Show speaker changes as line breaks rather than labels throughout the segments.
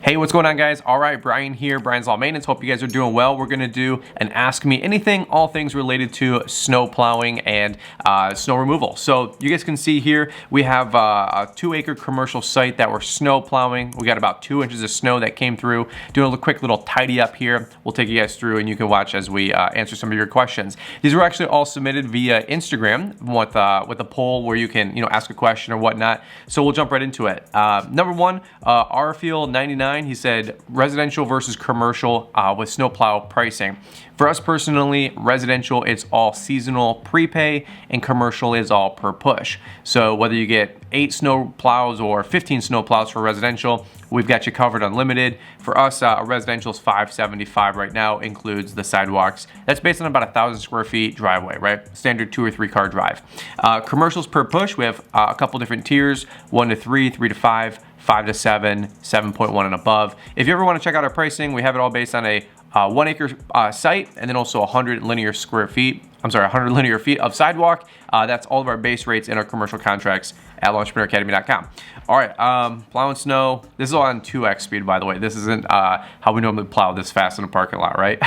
Hey, what's going on, guys? All right, Brian here, Brian's Law Maintenance. Hope you guys are doing well. We're gonna do an Ask Me Anything, all things related to snow plowing and snow removal. So you guys can see here, we have a 2-acre commercial site that we're snow plowing. We got about 2 inches of snow that came through. Doing a quick little tidy up here. We'll take you guys through and you can watch as we answer some of your questions. These were actually all submitted via Instagram with a poll where you can ask a question or whatnot. So we'll jump right into it. Number one, Rfield99, he said residential versus commercial with snowplow pricing. For us personally, residential, it's all seasonal prepay, and commercial is all per push. So whether you get 8 snow plows or 15 snow plows for residential, we've got you covered unlimited. For us, a residential is $575 right now, includes the sidewalks. That's based on about 1,000 square feet driveway, right? Standard 2 or 3 car drive. Commercials per push, we have a couple different tiers, 1 to 3, 3 to 5, 5 to 7, 7.1 and above. If you ever want to check out our pricing, we have it all based on a 1 acre site, and then also 100 linear feet of sidewalk. That's all of our base rates in our commercial contracts at LAWNTREPRENEURacademy.com. All right, plowing snow. This is all on 2x speed, by the way. This isn't how we normally plow this fast in a parking lot, right?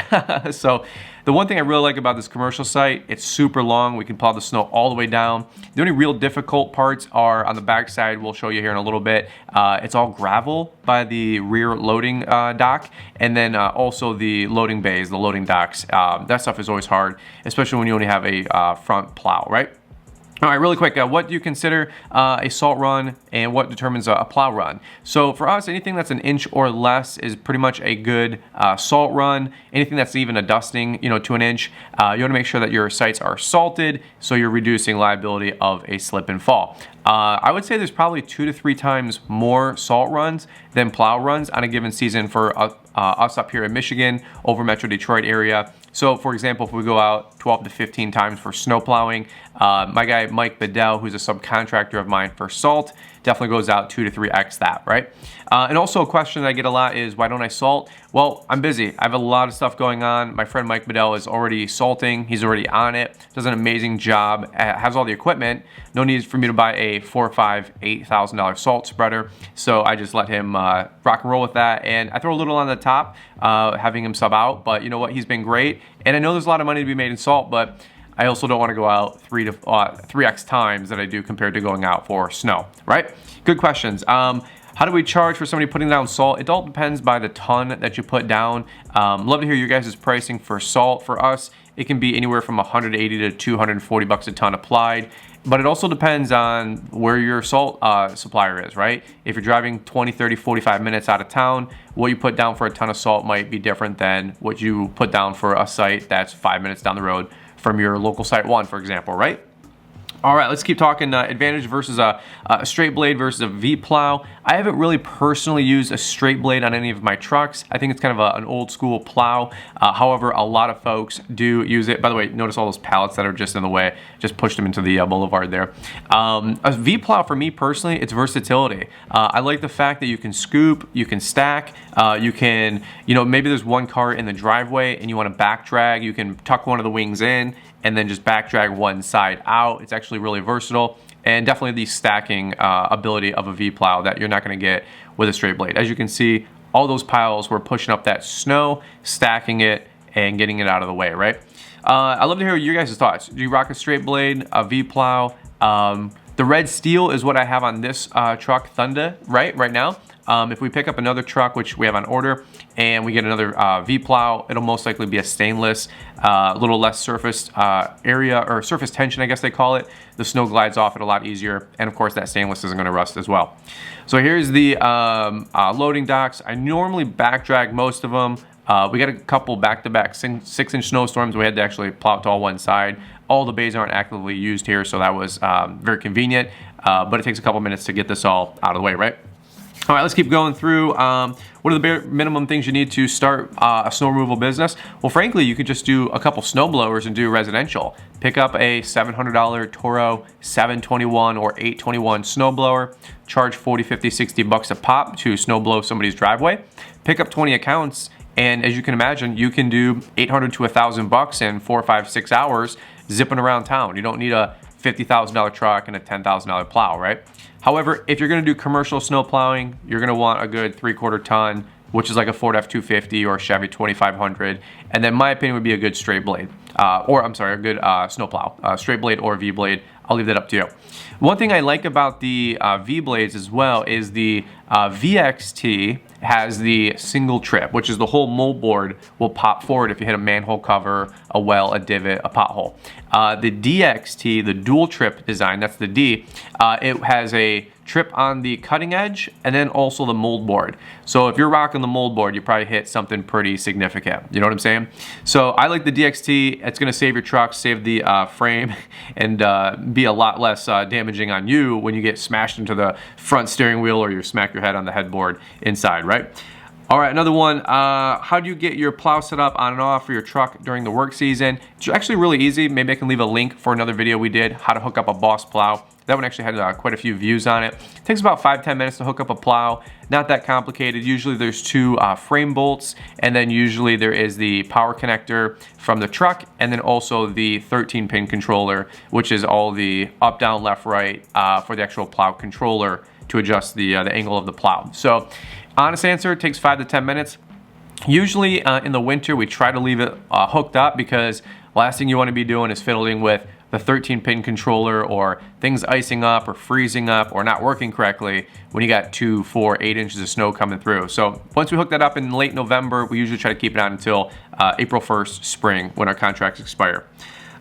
So the one thing I really like about this commercial site, it's super long. We can plow the snow all the way down. The only real difficult parts are on the back side. We'll show you here in a little bit. It's all gravel by the rear loading dock, and then also the loading bays, the loading docks. That stuff is always hard, especially when you only have a front plow, right? All right, really quick, what do you consider a salt run and what determines a plow run? So for us, anything that's 1 inch or less is pretty much a good salt run. Anything that's even a dusting, to 1 inch, you want to make sure that your sites are salted so you're reducing liability of a slip and fall. I would say there's probably 2 to 3 times more salt runs than plow runs on a given season for us up here in Michigan, over Metro Detroit area. So for example, if we go out 12 to 15 times for snow plowing, my guy Mike Bedell, who's a subcontractor of mine for salt, definitely goes out 2 to 3x that, right? And also a question that I get a lot is, why don't I salt? Well, I'm busy. I have a lot of stuff going on. My friend Mike Bedell is already salting. He's already on it. Does an amazing job. Has all the equipment. No need for me to buy a $4,000, $5,000, $8,000 salt spreader. So I just let him rock and roll with that. And I throw a little on the top, having him sub out. But you know what? He's been great. And I know there's a lot of money to be made in salt, but I also don't want to go out 3x times that I do compared to going out for snow, right? Good questions. How do we charge for somebody putting down salt? It all depends by the ton that you put down. Love to hear your guys' pricing for salt. For us, it can be anywhere from 180 to 240 bucks a ton applied. But it also depends on where your salt supplier is, right? If you're driving 20, 30, 45 minutes out of town, what you put down for a ton of salt might be different than what you put down for a site that's 5 minutes down the road from your local site 1, for example, right? All right, let's keep talking advantage versus a straight blade versus a V Plow. I haven't really personally used a straight blade on any of my trucks. I think it's kind of an old school plow. However, a lot of folks do use it. By the way, notice all those pallets that are just in the way. Just pushed them into the boulevard there. A V Plow for me personally, it's versatility. I like the fact that you can scoop, you can stack, you can, maybe there's one car in the driveway and you want to back drag, you can tuck one of the wings in and then just back drag one side out. It's actually really versatile, and definitely the stacking ability of a V Plow that you're not going to get with a straight blade. As you can see, all those piles, we're pushing up that snow, stacking it, and getting it out of the way, right? I'd love to hear your guys' thoughts. Do you rock a straight blade, a V Plow? The red steel is what I have on this truck, Thunder, right now. If we pick up another truck, which we have on order, and we get another V Plow, it'll most likely be a stainless, a little less surface area, or surface tension, I guess they call it. The snow glides off it a lot easier, and of course that stainless isn't going to rust as well. So here's the loading docks. I normally back drag most of them. We got a couple back-to-back 6-inch snowstorms. We had to actually plow it to all one side. All the bays aren't actively used here, so that was very convenient, but it takes a couple minutes to get this all out of the way, right? All right, let's keep going through. What are the bare minimum things you need to start a snow removal business? Well, frankly, you could just do a couple snow blowers and do residential. Pick up a $700 Toro 721 or 821 snow blower. Charge 40, 50, 60 bucks a pop to snow blow somebody's driveway. Pick up 20 accounts, and as you can imagine, you can do 800 to 1,000 bucks in 4, 5, 6 hours zipping around town. You don't need a $50,000 truck and a $10,000 plow, right? However, if you're gonna do commercial snow plowing, you're gonna want a good 3/4 ton, which is like a Ford F-250 or a Chevy 2500. And then my opinion would be a good straight blade, a good snow plow, straight blade or V blade. I'll leave that up to you. One thing I like about the V blades as well is the VXT has the single trip, which is the whole moldboard will pop forward if you hit a manhole cover, a well, a divot, a pothole. The DXT, the dual trip design, that's the D, it has a trip on the cutting edge and then also the mold board. So if you're rocking the mold board, you probably hit something pretty significant. You know what I'm saying? So I like the DXT. It's gonna save your truck, save the frame, and be a lot less damaging on you when you get smashed into the front steering wheel or you smack your head on the headboard inside, right? All right, another one, how do you get your plow set up on and off for your truck during the work season? It's actually really easy. Maybe I can leave a link for another video we did, how to hook up a Boss plow. That one actually had quite a few views on it. It takes about 5-10 minutes to hook up a plow. Not that complicated. Usually there's 2 frame bolts, and then usually there is the power connector from the truck, and then also the 13-pin controller, which is all the up, down, left, right for the actual plow controller to adjust the angle of the plow. So honest answer, it takes 5 to 10 minutes. Usually in the winter, we try to leave it hooked up because last thing you want to be doing is fiddling with the 13-pin controller or things icing up or freezing up or not working correctly when you got 2, 4, 8 inches of snow coming through. So once we hook that up in late November, we usually try to keep it on until April 1st, spring, when our contracts expire.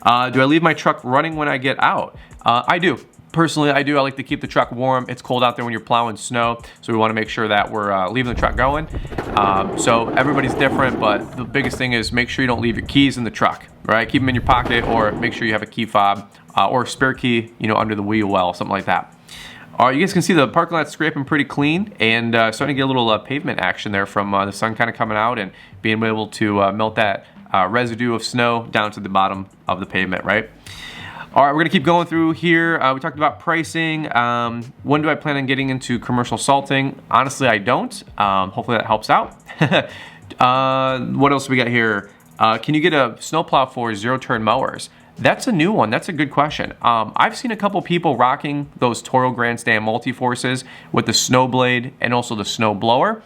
Do I leave my truck running when I get out? I do. Personally, I do. I like to keep the truck warm. It's cold out there when you're plowing snow, so we want to make sure that we're leaving the truck going. So everybody's different, but the biggest thing is make sure you don't leave your keys in the truck, right? Keep them in your pocket, or make sure you have a key fob or a spare key, you know, under the wheel well, something like that. You guys can see the parking lot's scraping pretty clean and starting to get a little pavement action there from the sun kind of coming out and being able to melt that residue of snow down to the bottom of the pavement, right? All right, we're gonna keep going through here. We talked about pricing. When do I plan on getting into commercial salting? Honestly, I don't. Hopefully that helps out. What else we got here? Can you get a snowplow for 0-turn mowers? That's a new one. That's a good question. I've seen a couple people rocking those Toro Grandstand multi-forces with the snow blade and also the snow blower.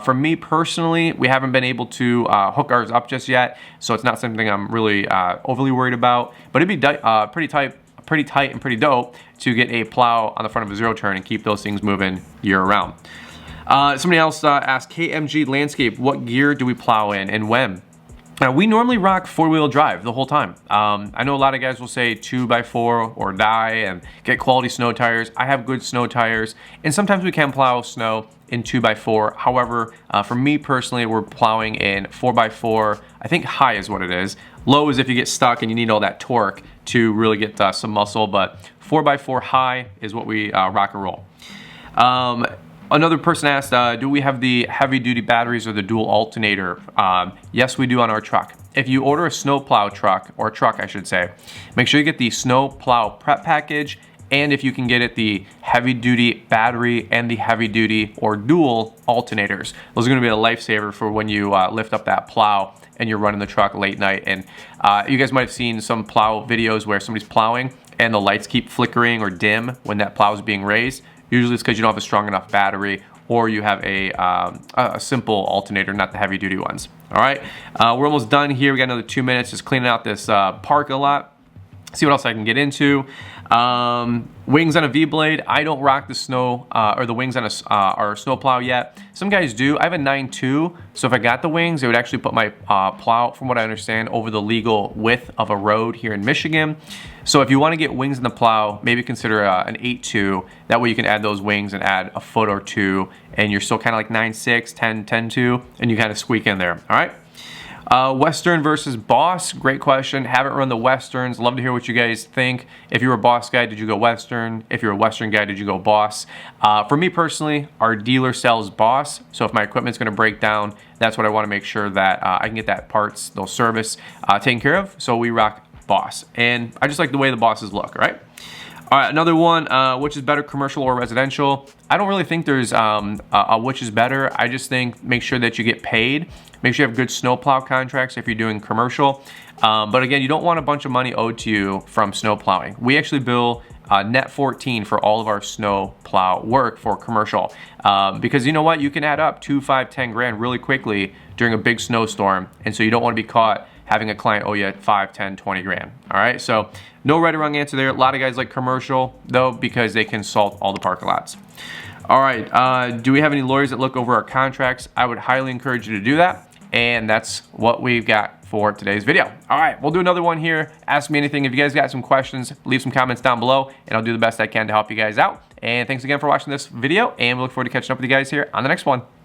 For me personally, we haven't been able to hook ours up just yet, so it's not something I'm really overly worried about. But it'd be pretty tight and pretty dope to get a plow on the front of a 0-turn and keep those things moving year-round. Somebody else asked, KMG Landscape, what gear do we plow in and when? We normally rock 4-wheel drive the whole time. I know a lot of guys will say 2x4 or die and get quality snow tires. I have good snow tires, and sometimes we can plow snow in 2x4. However, for me personally, we're plowing in 4x4. I think high is what it is. Low is if you get stuck and you need all that torque to really get some muscle, but 4x4 high is what we rock and roll. Another person asked, do we have the heavy duty batteries or the dual alternator? Yes, we do on our truck. If you order a snow plow truck, or truck I should say, make sure you get the snow plow prep package, and if you can get it, the heavy duty battery and the heavy duty or dual alternators. Those are gonna be a lifesaver for when you lift up that plow and you're running the truck late night. And you guys might have seen some plow videos where somebody's plowing and the lights keep flickering or dim when that plow is being raised. Usually it's because you don't have a strong enough battery, or you have a simple alternator, not the heavy duty ones. All right, we're almost done here. We got another 2 minutes just cleaning out this parking lot. See what else I can get into. Wings on a V-blade. I don't rock the snow or the wings on our snow plow yet. Some guys do. I have a 9.2, so if I got the wings, it would actually put my plow, from what I understand, over the legal width of a road here in Michigan. So if you want to get wings in the plow, maybe consider an 8.2. That way you can add those wings and add a foot or two, and you're still kind of like 9.6, 10, 10.2, and you kind of squeak in there. All right. Western versus Boss, great question. Haven't run the Westerns. Love to hear what you guys think. If you were a Boss guy, did you go Western? If you're a Western guy, did you go Boss? For me personally, our dealer sells Boss, so if my equipment's gonna break down, that's what I wanna make sure that I can get that parts, those service taken care of, so we rock Boss. And I just like the way the Bosses look, right? All right, another one, which is better, commercial or residential? I don't really think there's a which is better. I just think make sure that you get paid. Make sure you have good snowplow contracts if you're doing commercial. But again, you don't want a bunch of money owed to you from snow plowing. We actually bill net 14 for all of our snow plow work for commercial. Because you know what? You can add up 2, 5, 10 grand really quickly during a big snowstorm. And so you don't want to be caught having a client owe you 5, 10, 20 grand. All right, so no right or wrong answer there. A lot of guys like commercial though because they can salt all the parking lots. All right, do we have any lawyers that look over our contracts? I would highly encourage you to do that. And that's what we've got for today's video. All right, we'll do another one here. Ask me anything. If you guys got some questions, leave some comments down below and I'll do the best I can to help you guys out. And thanks again for watching this video and we look forward to catching up with you guys here on the next one.